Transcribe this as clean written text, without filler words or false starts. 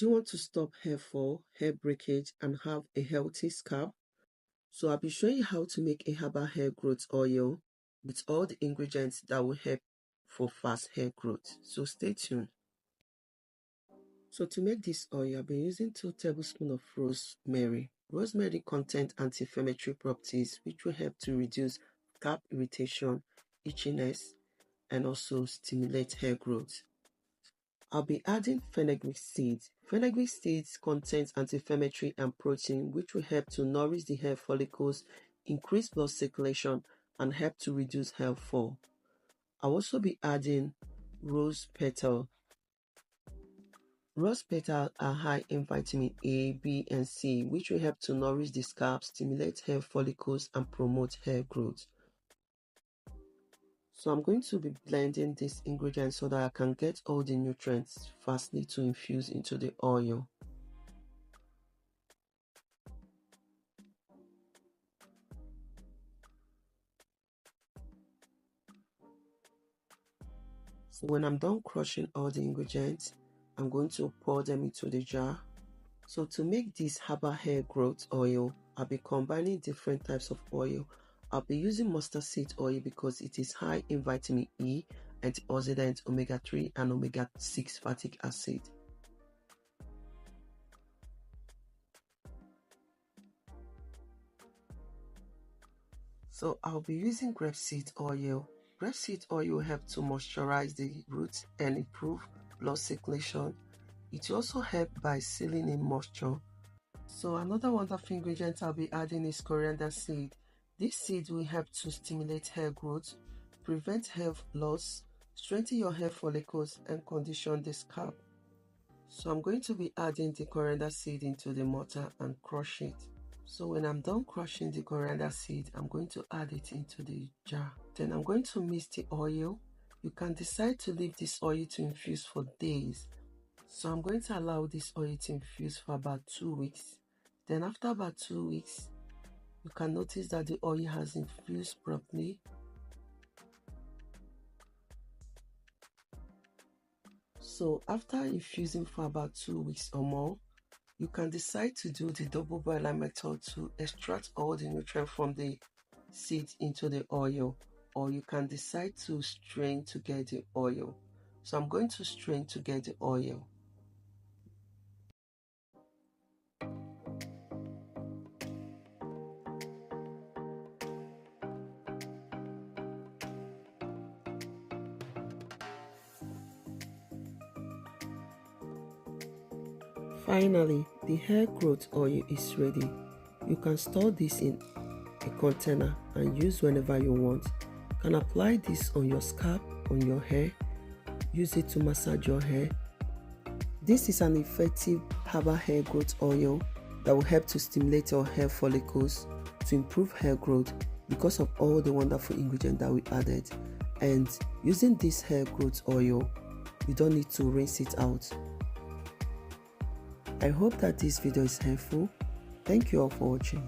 Do you want to stop hair fall, hair breakage, and have a healthy scalp? So I'll be showing you how to make a herbal hair growth oil with all the ingredients that will help for fast hair growth. So stay tuned. So to make this oil, I've been using 2 tablespoons of rosemary. Rosemary contains anti-inflammatory properties which will help to reduce scalp irritation, itchiness, and also stimulate hair growth. I'll be adding fenugreek seeds. Fenugreek seeds contains anti-inflammatory and protein which will help to nourish the hair follicles, increase blood circulation, and help to reduce hair fall. I'll also be adding rose petal. Rose petals are high in vitamin A, B, and C, which will help to nourish the scalp, stimulate hair follicles, and promote hair growth. So I'm going to be blending these ingredients so that I can get all the nutrients fastly to infuse into the oil. So when I'm done crushing all the ingredients, I'm going to pour them into the jar. So to make this herbal hair growth oil, I'll be combining different types of oil. I'll be using mustard seed oil because it is high in vitamin E, antioxidants, omega-3 and omega-6 fatty acid. So I'll be using grapeseed oil. Grapeseed oil will help to moisturize the roots and improve blood circulation. It will also help by sealing in moisture. So another wonderful ingredient I'll be adding is coriander seed. This seed will help to stimulate hair growth, prevent hair loss, strengthen your hair follicles, and condition the scalp. So I'm going to be adding the coriander seed into the mortar and crush it. So when I'm done crushing the coriander seed, I'm going to add it into the jar. Then I'm going to mix the oil. You can decide to leave this oil to infuse for days. So I'm going to allow this oil to infuse for about 2 weeks. Then after about 2 weeks, you can notice that the oil has infused properly. So after infusing for about 2 weeks or more, you can decide to do the double boiler method to extract all the nutrients from the seeds into the oil, or you can decide to strain to get the oil. So I'm going to strain to get the oil. Finally, the hair growth oil is ready. You can store this in a container and use whenever you want. You can apply this on your scalp, on your hair, use it to massage your hair. This is an effective herbal hair growth oil that will help to stimulate your hair follicles, to improve hair growth because of all the wonderful ingredients that we added. And using this hair growth oil, you don't need to rinse it out. I hope that this video is helpful. Thank you all for watching.